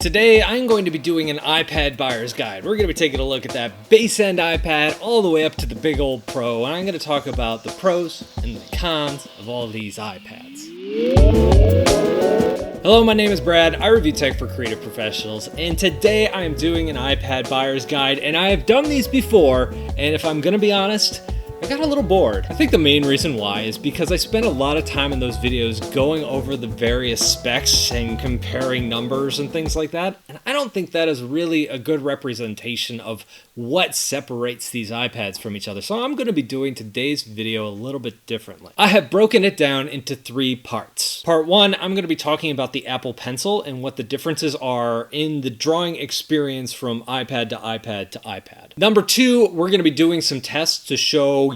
Today, I'm going to be doing an iPad buyer's guide. We're going to be taking a look at that base end iPad all the way up to the big old Pro, and I'm going to talk about the pros and the cons of all of these iPads. Hello, my name is Brad. I review tech for creative professionals, and today I am doing an iPad buyer's guide, and I have done these before, and if I'm going to be honest, I got a little bored. I think the main reason why is because I spent a lot of time in those videos going over the various specs and comparing numbers and things like that, and I don't think that is really a good representation of what separates these iPads from each other. So I'm going to be doing today's video a little bit differently. I have broken it down into 3 parts. Part 1, I'm going to be talking about the Apple Pencil and what the differences are in the drawing experience from iPad to iPad to iPad. Number 2, we're going to be doing some tests to show,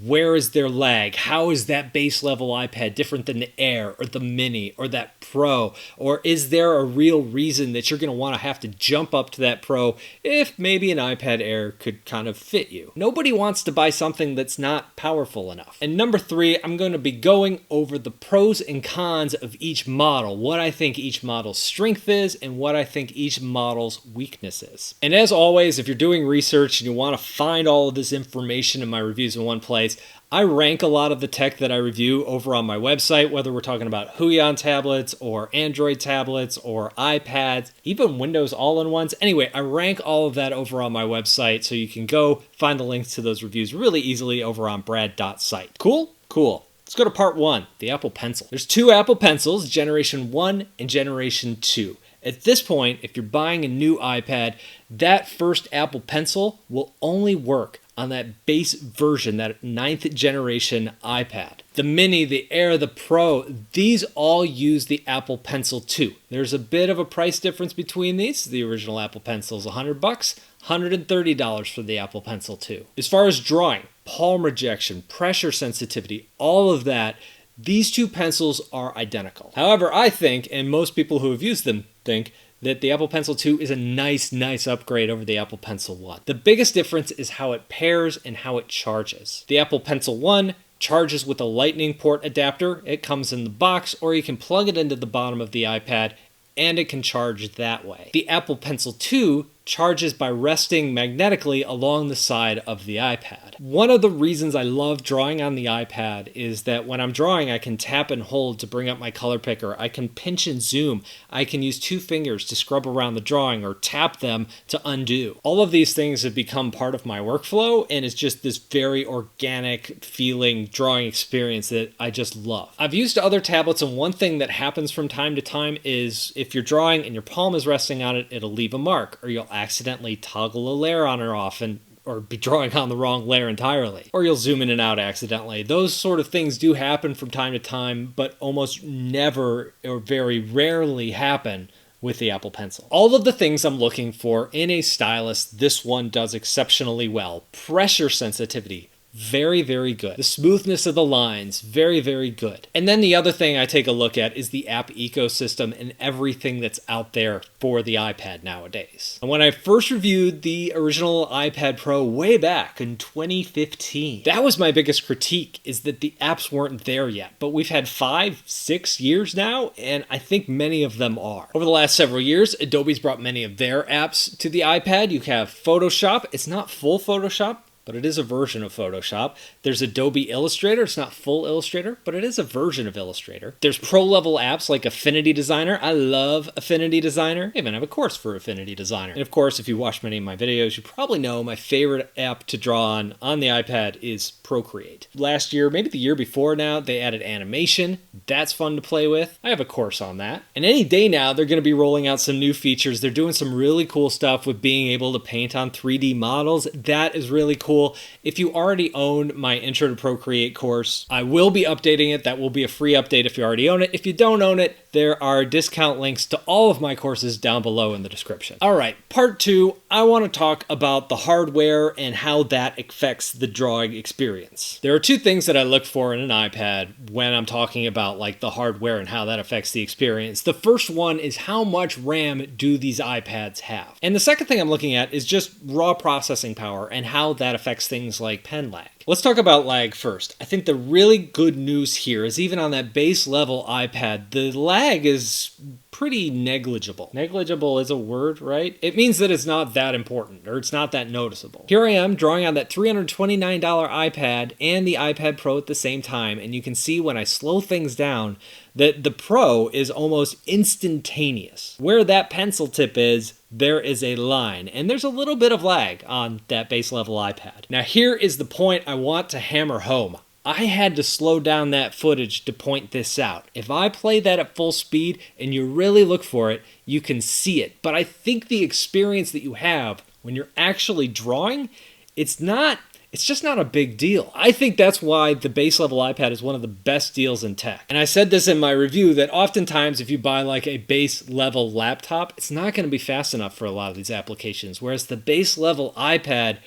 where is their lag? How is that base level iPad different than the Air or the Mini or that Pro? Or is there a real reason that you're going to want to have to jump up to that Pro if maybe an iPad Air could kind of fit you? Nobody wants to buy something that's not powerful enough. And number 3, I'm going to be going over the pros and cons of each model, what I think each model's strength is and what I think each model's weakness is. And as always, if you're doing research and you want to find all of this information in my reviews in one place, I rank a lot of the tech that I review over on my website, whether we're talking about Huion tablets or Android tablets or iPads, even Windows all-in-ones. Anyway, I rank all of that over on my website, so you can go find the links to those reviews really easily over on brad.site. Cool? Cool. Let's go to part 1, the Apple Pencil. There's 2 Apple Pencils, Generation 1 and Generation 2. At this point, if you're buying a new iPad, that first Apple Pencil will only work on that base version, that 9th generation iPad. The Mini, the Air, the Pro, these all use the Apple Pencil 2. There's a bit of a price difference between these. The original Apple Pencil is $100, $130 for the Apple Pencil 2. As far as drawing, palm rejection, pressure sensitivity, all of that, these 2 pencils are identical. However, I think, and most people who have used them think, that the Apple Pencil 2 is a nice upgrade over the Apple Pencil 1. The biggest difference is how it pairs and how it charges. The Apple Pencil 1 charges with a Lightning port adapter. It comes in the box, or you can plug it into the bottom of the iPad and it can charge that way. The Apple Pencil 2 charges by resting magnetically along the side of the iPad. One of the reasons I love drawing on the iPad is that when I'm drawing, I can tap and hold to bring up my color picker. I can pinch and zoom. I can use 2 fingers to scrub around the drawing or tap them to undo. All of these things have become part of my workflow, and it's just this very organic feeling drawing experience that I just love. I've used other tablets, and one thing that happens from time to time is if you're drawing and your palm is resting on it, it'll leave a mark, or you'll accidentally toggle a layer on or off or be drawing on the wrong layer entirely. Or you'll zoom in and out accidentally. Those sort of things do happen from time to time, but almost never or very rarely happen with the Apple Pencil. All of the things I'm looking for in a stylus, this one does exceptionally well. Pressure sensitivity, very good. The smoothness of the lines, very good. And then the other thing I take a look at is the app ecosystem and everything that's out there for the iPad nowadays. And when I first reviewed the original iPad Pro way back in 2015, that was my biggest critique, is that the apps weren't there yet. But we've had 5-6 years now, and I think many of them are. Over the last several years, Adobe's brought many of their apps to the iPad. You have Photoshop. It's not full Photoshop, but it is a version of Photoshop. There's Adobe Illustrator. It's not full Illustrator, but it is a version of Illustrator. There's pro-level apps like Affinity Designer. I love Affinity Designer. I even have a course for Affinity Designer. And of course, if you watch many of my videos, you probably know my favorite app to draw on the iPad is Procreate. Last year, maybe the year before now, they added animation. That's fun to play with. I have a course on that. And any day now, they're going to be rolling out some new features. They're doing some really cool stuff with being able to paint on 3D models. That is really cool. If you already own my Intro to Procreate course, I will be updating it. That will be a free update if you already own it. If you don't own it, there are discount links to all of my courses down below in the description. All right, part 2, I want to talk about the hardware and how that affects the drawing experience. There are 2 things that I look for in an iPad when I'm talking about like the hardware and how that affects the experience. The first one is how much RAM do these iPads have? And the second thing I'm looking at is just raw processing power and how that affects things like pen lag. Let's talk about lag first. I think the really good news here is even on that base level iPad, the lag is pretty negligible. Negligible is a word, right? It means that it's not that important, or it's not that noticeable. Here I am drawing on that $329 iPad and the iPad Pro at the same time, and you can see when I slow things down that the Pro is almost instantaneous. Where that pencil tip is, there is a line, and there's a little bit of lag on that base level iPad. Now here is the point I want to hammer home. I had to slow down that footage to point this out. If I play that at full speed and you really look for it, you can see it. But I think the experience that you have when you're actually drawing, it's just not a big deal. I think that's why the base level iPad is one of the best deals in tech. And I said this in my review that oftentimes if you buy like a base level laptop, it's not going to be fast enough for a lot of these applications. Whereas the base level iPad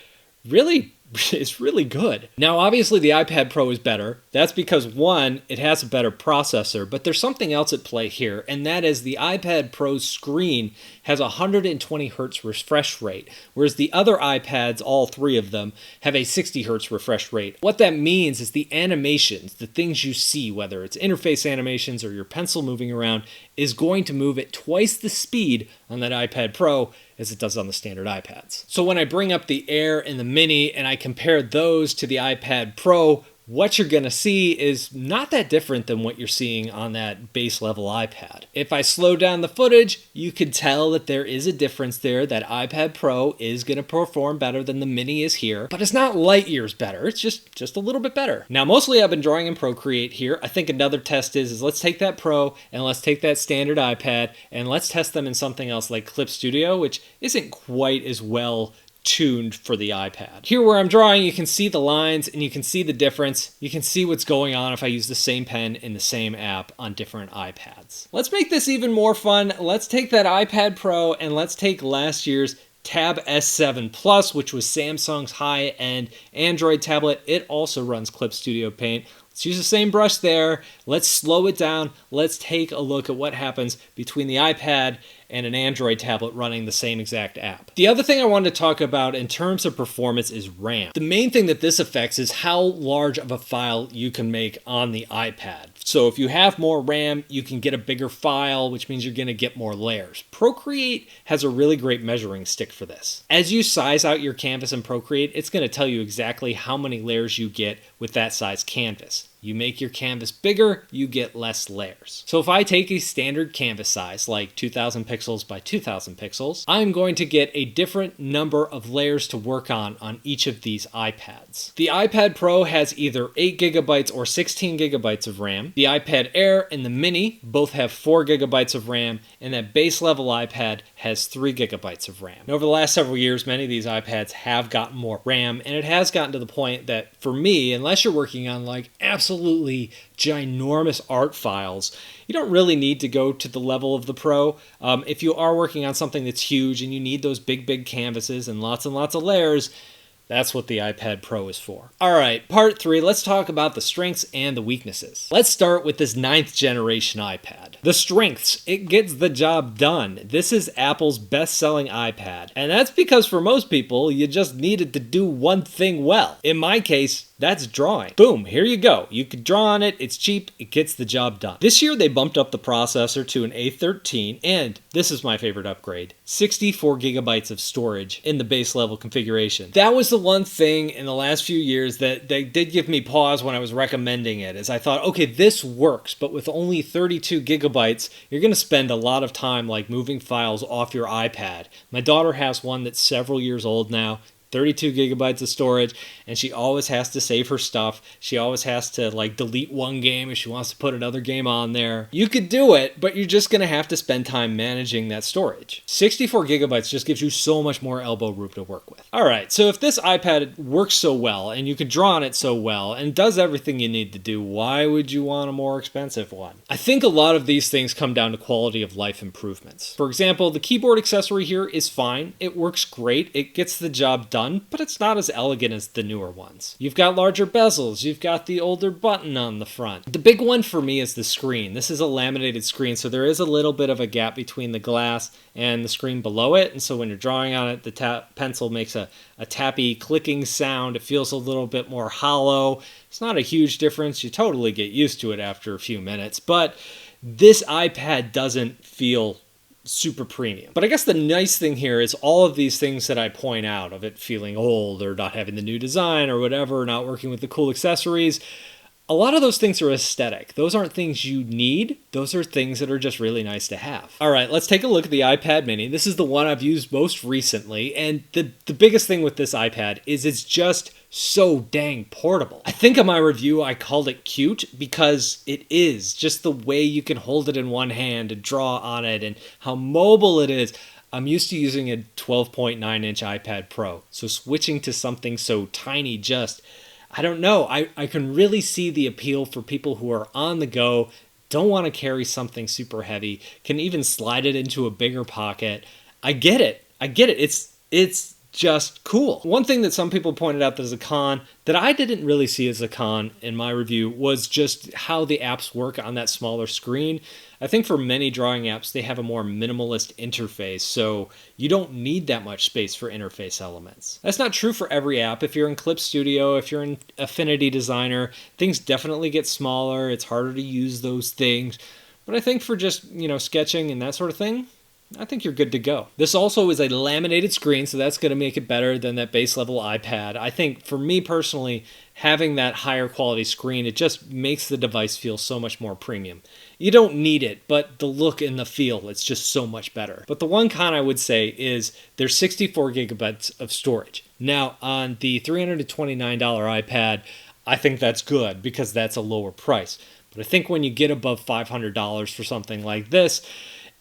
really is really good. Now, obviously the iPad Pro is better. That's because one, it has a better processor, but there's something else at play here, and that is the iPad Pro's screen has a 120 hertz refresh rate, whereas the other iPads, all three of them, have a 60 hertz refresh rate. What that means is the animations, the things you see, whether it's interface animations or your pencil moving around, is going to move at twice the speed on that iPad Pro as it does on the standard iPads. So when I bring up the Air and the Mini and I compare those to the iPad Pro, what you're going to see is not that different than what you're seeing on that base level iPad. If I slow down the footage, you can tell that there is a difference there. That iPad Pro is going to perform better than the Mini is here, but it's not light years better. It's just a little bit better. Now, mostly I've been drawing in Procreate here. I think another test is let's take that Pro and let's take that standard iPad and let's test them in something else like Clip Studio, which isn't quite as well tuned for the iPad. Here where I'm drawing, you can see the lines and you can see the difference. You can see what's going on if I use the same pen in the same app on different iPads. Let's make this even more fun. Let's take that iPad Pro and let's take last year's Tab S7 Plus, which was Samsung's high-end Android tablet. It also runs Clip Studio Paint. Let's use the same brush there. Let's slow it down. Let's take a look at what happens between the iPad and an Android tablet running the same exact app. The other thing I wanted to talk about in terms of performance is RAM. The main thing that this affects is how large of a file you can make on the iPad. So if you have more RAM, you can get a bigger file, which means you're going to get more layers. Procreate has a really great measuring stick for this. As you size out your canvas in Procreate, it's going to tell you exactly how many layers you get with that size canvas. You make your canvas bigger, you get less layers. So if I take a standard canvas size, like 2000 pixels by 2000 pixels, I'm going to get a different number of layers to work on each of these iPads. The iPad Pro has either 8 gigabytes or 16 gigabytes of RAM. The iPad Air and the Mini both have 4 gigabytes of RAM, and that base level iPad has 3 gigabytes of RAM. And over the last several years, many of these iPads have gotten more RAM, and it has gotten to the point that for me, unless you're working on like absolutely ginormous art files, you don't really need to go to the level of the Pro. If you are working on something that's huge and you need those big canvases and lots of layers, that's what the iPad Pro is for. All right, part 3, let's talk about the strengths and the weaknesses. Let's start with this 9th generation iPad. The strengths, it gets the job done. This is Apple's best-selling iPad, and that's because for most people, you just needed to do one thing well. In my case, that's drawing. Boom, here you go. You can draw on it, it's cheap, it gets the job done. This year they bumped up the processor to an A13, and this is my favorite upgrade, 64 gigabytes of storage in the base level configuration. That was the one thing in the last few years that they did give me pause when I was recommending it, as I thought, okay, this works, but with only 32 gigabytes, you're gonna spend a lot of time like moving files off your iPad. My daughter has one that's several years old now, 32 gigabytes of storage, and she always has to save her stuff. She always has to like delete one game if she wants to put another game on there. You could do it, but you're just gonna have to spend time managing that storage. 64 gigabytes just gives you so much more elbow room to work with. All right, so if this iPad works so well and you can draw on it so well and does everything you need to do, why would you want a more expensive one? I think a lot of these things come down to quality of life improvements. For example, the keyboard accessory here is fine. It works great. It gets the job done, but it's not as elegant as the newer ones. You've got larger bezels, you've got the older button on the front. The big one for me is the screen. This is a laminated screen, so there is a little bit of a gap between the glass and the screen below it, and so when you're drawing on it, the pencil makes a tappy clicking sound. It feels a little bit more hollow. It's not a huge difference. You totally get used to it after a few minutes, but this iPad doesn't feel super premium. But I guess the nice thing here is all of these things that I point out, of it feeling old or not having the new design or whatever, not working with the cool accessories, a lot of those things are aesthetic. Those aren't things you need. Those are things that are just really nice to have. All right, let's take a look at the iPad mini. This is the one I've used most recently, and the biggest thing with this iPad is it's just so dang portable. I think in my review I called it cute because it is. Just the way you can hold it in one hand and draw on it and how mobile it is. I'm used to using a 12.9-inch iPad Pro, so switching to something so tiny just... I don't know. I can really see the appeal for people who are on the go, don't want to carry something super heavy, can even slide it into a bigger pocket. I get it. It's just cool. One thing that some people pointed out as a con that I didn't really see as a con in my review was just how the apps work on that smaller screen. I think for many drawing apps, they have a more minimalist interface, so you don't need that much space for interface elements. That's not true for every app. If you're in Clip Studio, if you're in Affinity Designer, things definitely get smaller. It's harder to use those things. But I think for just, sketching and that sort of thing, I think you're good to go. This also is a laminated screen, so that's going to make it better than that base level iPad. I think for me personally, having that higher quality screen, it just makes the device feel so much more premium. You don't need it, but the look and the feel, it's just so much better. But the one con I would say is there's 64 gigabytes of storage. Now, on the $329 iPad, I think that's good because that's a lower price. But I think when you get above $500 for something like this,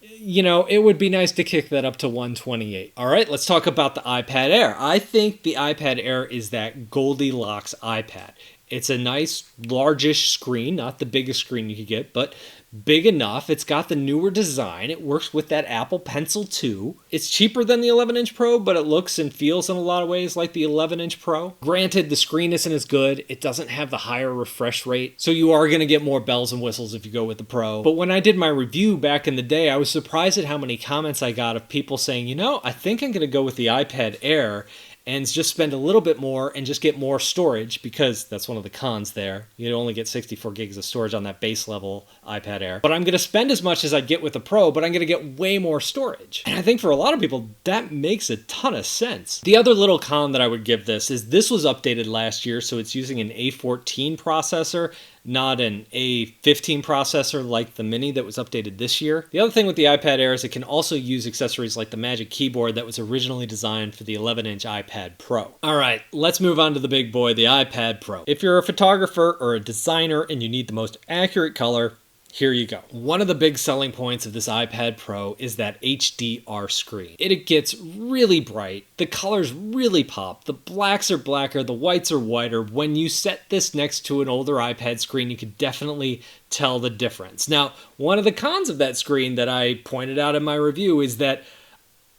it would be nice to kick that up to $128. All right, let's talk about the iPad Air. I think the iPad Air is that Goldilocks iPad. It's a nice, largish screen, not the biggest screen you could get, but big enough. It's got the newer design. It works with that Apple Pencil 2. It's cheaper than the 11-inch Pro, but it looks and feels in a lot of ways like the 11-inch Pro. Granted, the screen isn't as good. It doesn't have the higher refresh rate, so you are going to get more bells and whistles if you go with the Pro. But when I did my review back in the day, I was surprised at how many comments I got of people saying, I think I'm going to go with the iPad Air and just spend a little bit more and just get more storage, because that's one of the cons there. You only get 64 gigs of storage on that base level iPad Air. But I'm going to spend as much as I'd get with the Pro, but I'm going to get way more storage. And I think for a lot of people, that makes a ton of sense. The other little con that I would give this is this was updated last year, so it's using an A14 processor, not an A15 processor like the Mini that was updated this year. The other thing with the iPad Air is it can also use accessories like the Magic Keyboard that was originally designed for the 11-inch iPad Pro. All right, let's move on to the big boy, the iPad Pro. If you're a photographer or a designer and you need the most accurate color, here you go. One of the big selling points of this iPad Pro is that HDR screen. It gets really bright, the colors really pop, the blacks are blacker, the whites are whiter. When you set this next to an older iPad screen, you can definitely tell the difference. Now, one of the cons of that screen that I pointed out in my review is that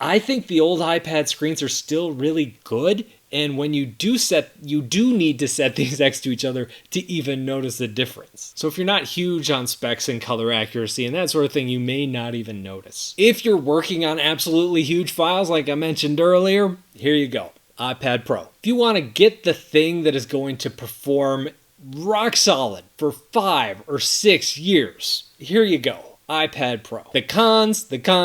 I think the old iPad screens are still really good, and when you do need to set these next to each other to even notice the difference. So if you're not huge on specs and color accuracy and that sort of thing, you may not even notice. If you're working on absolutely huge files like I mentioned earlier, here you go, iPad Pro. If you want to get the thing that is going to perform rock solid for 5 or 6 years, here you go, iPad Pro. The con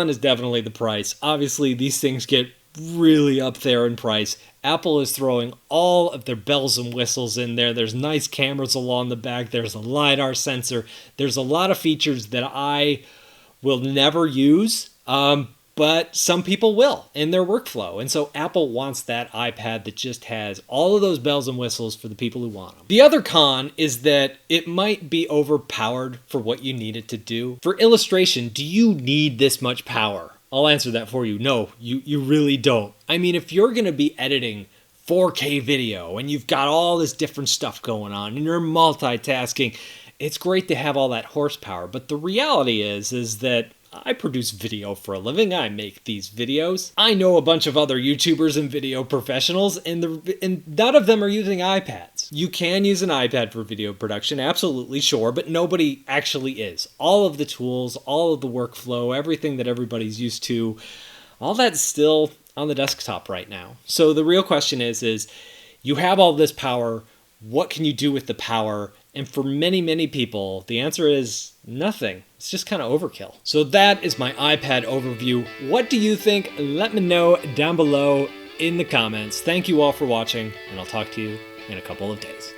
is definitely the price. Obviously, these things get really up there in price. Apple is throwing all of their bells and whistles in there. There's nice cameras along the back. There's a LiDAR sensor. There's a lot of features that I will never use, but some people will in their workflow. And so Apple wants that iPad that just has all of those bells and whistles for the people who want them. The other con is that it might be overpowered for what you need it to do. For illustration, do you need this much power? I'll answer that for you. No, you really don't. I mean, if you're going to be editing 4K video and you've got all this different stuff going on and you're multitasking, it's great to have all that horsepower. But the reality is that I produce video for a living. I make these videos. I know a bunch of other YouTubers and video professionals, and none of them are using iPads. You can use an iPad for video production, absolutely, sure, but nobody actually is. All of the tools, all of the workflow, everything that everybody's used to, all that's still on the desktop right now. So the real question is you have all this power, what can you do with the power, And for many, many people, the answer is nothing. It's just kind of overkill. So that is my iPad overview. What do you think? Let me know down below in the comments. Thank you all for watching, and I'll talk to you in a couple of days.